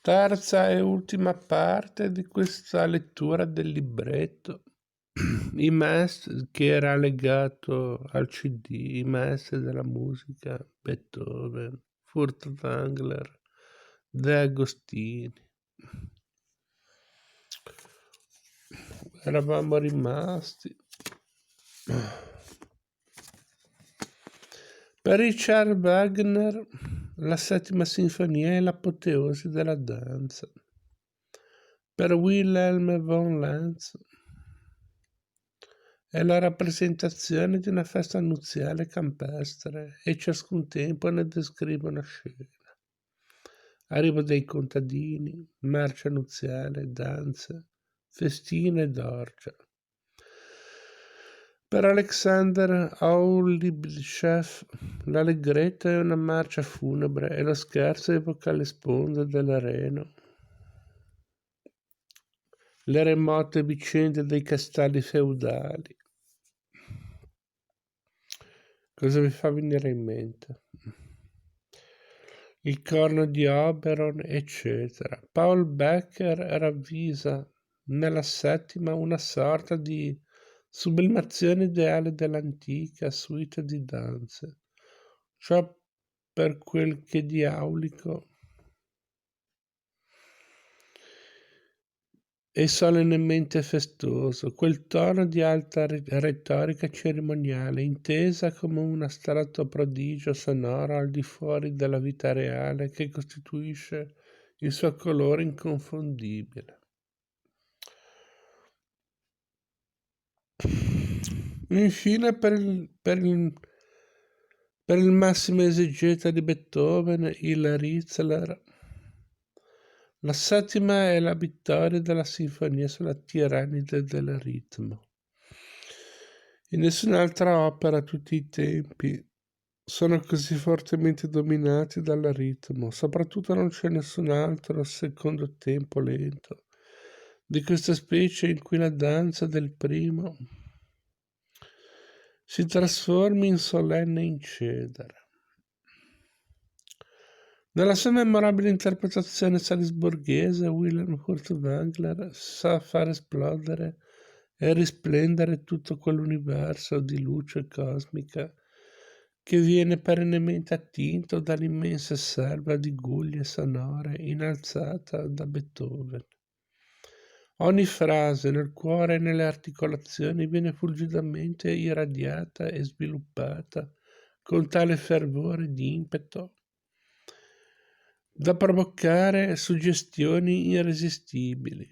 Terza e ultima parte di questa lettura del libretto. I maestri, che era legato al CD, i maestri della musica, Beethoven, Furtwängler, De Agostini. Eravamo rimasti. Per Richard Wagner la settima sinfonia è l'apoteosi della danza. Per Wilhelm von Lenz è la rappresentazione di una festa nuziale campestre e ciascun tempo ne descrive una scena. Arrivo dei contadini, marcia nuziale, danze, festine ed orgia. Per Alexander Aulibichev l'allegretto è una marcia funebre e lo scherzo evoca le sponde del Reno, le remote vicende dei castelli feudali. Cosa vi fa venire in mente? Il corno di Oberon, eccetera. Paul Becker ravvisa nella settima una sorta di sublimazione ideale dell'antica suite di danze, ciò per quel che di aulico e solennemente festoso, quel tono di alta retorica cerimoniale, intesa come un astratto prodigio sonoro al di fuori della vita reale che costituisce il suo colore inconfondibile. Infine, per il massimo esegeta di Beethoven, il Riezler, la settima è la vittoria della sinfonia sulla tirannide del ritmo. In nessun'altra opera a tutti i tempi sono così fortemente dominati dal ritmo, soprattutto non c'è nessun altro secondo tempo lento di questa specie in cui la danza del primo si trasformi in solenne incedere. Nella sua memorabile interpretazione salisburghese, Wilhelm Furtwängler sa far esplodere e risplendere tutto quell'universo di luce cosmica che viene perennemente attinto dall'immensa selva di guglie sonore innalzata da Beethoven. Ogni frase nel cuore e nelle articolazioni viene fulgidamente irradiata e sviluppata con tale fervore di impeto da provocare suggestioni irresistibili.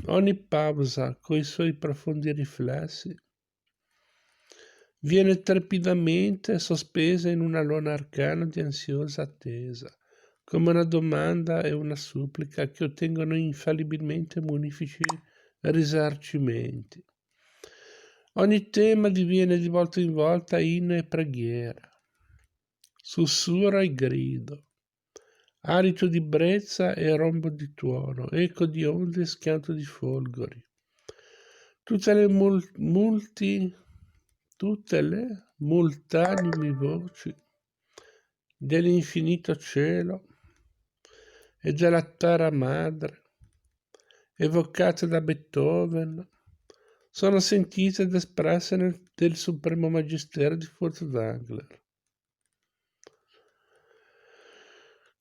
Ogni pausa, coi suoi profondi riflessi, viene trepidamente sospesa in un alone arcano di ansiosa attesa, come una domanda e una supplica che ottengono infallibilmente munifici risarcimenti. Ogni tema diviene di volta in volta inno e preghiera, sussurro e grido, alito di brezza e rombo di tuono, eco di onde e schianto di folgori. Tutte le multanimi voci dell'infinito cielo e della terra madre, evocate da Beethoven, sono sentite ed espresse del supremo magistero di Furtwängler.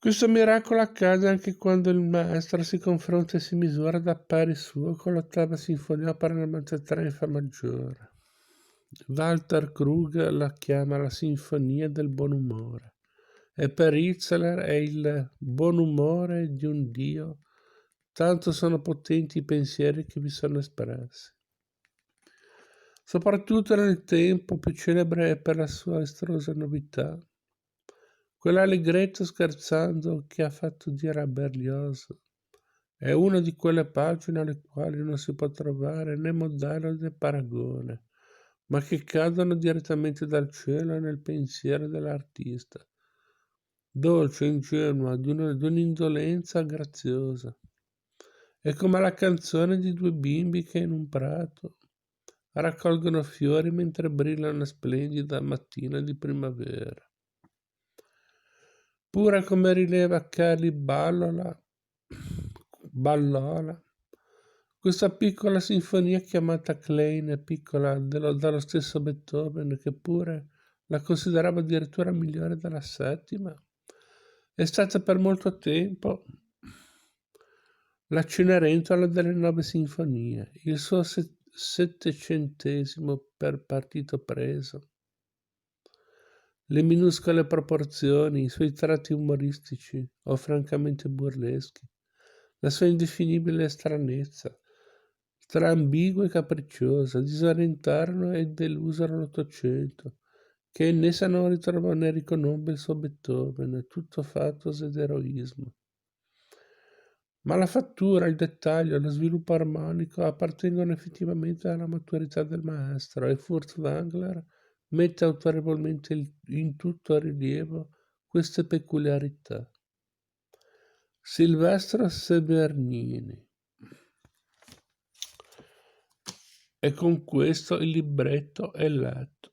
Questo miracolo accade anche quando il maestro si confronta e si misura da pari suo con l'ottava sinfonia opera 93 in fa maggiore. Walter Krug la chiama la sinfonia del buon umore e per Riezler è il buon umore di un Dio, tanto sono potenti i pensieri che vi sono espressi. Soprattutto nel tempo più celebre è per la sua estruosa novità. Quell'allegretto scherzando che ha fatto dire a Berlioz è una di quelle pagine alle quali non si può trovare né modello né paragone, ma che cadono direttamente dal cielo nel pensiero dell'artista, dolce, ingenua, di un'indolenza graziosa. È come la canzone di due bimbi che in un prato raccolgono fiori mentre brilla una splendida mattina di primavera. Pure come rileva Cali Ballola Ballola. Questa piccola sinfonia chiamata Kleine, piccola dallo stesso Beethoven, che pure la considerava addirittura migliore della settima, è stata per molto tempo la Cenerentola delle 9 sinfonie, il suo settecentesimo per partito preso. Le minuscole proporzioni, i suoi tratti umoristici o francamente burleschi, la sua indefinibile stranezza, tra ambigua e capricciosa, disorientarono e delusero l'Ottocento, che in essa non ritrovò né riconobbe il suo Beethoven, tutto fatos ed eroismo. Ma la fattura, il dettaglio, lo sviluppo armonico appartengono effettivamente alla maturità del maestro e Furtwängler mette autorevolmente in tutto rilievo queste peculiarità. Silvestro Severnini. E con questo il libretto è letto.